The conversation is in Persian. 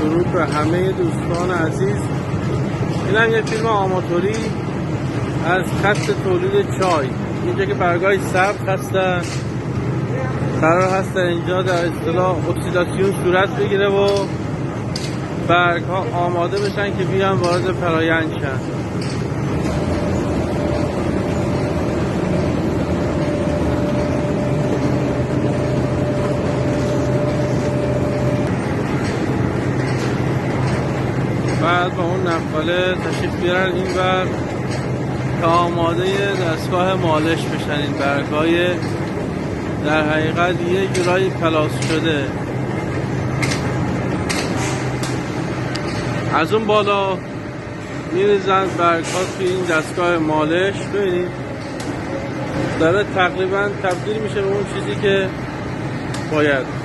درود به همه دوستان عزیز. این هم یه فیلم آماتوری از خط تولید چای. اینجا که برگای سبز هستن، قرار هست اینجا در اصطلاح اکسیداسیون صورت بگیره و برگ ها آماده بشن که بیان وارد فرایند شن. بعد با اون نقاله تشریف بیارن این بر تا آماده دستگاه مالش بشن. این برگای در حقیقت یه جورایی پلاس شده. از اون بالا میریزن برگ ها توی این دستگاه مالش. ببینید داره تقریبا تبدیل میشه به اون چیزی که باید.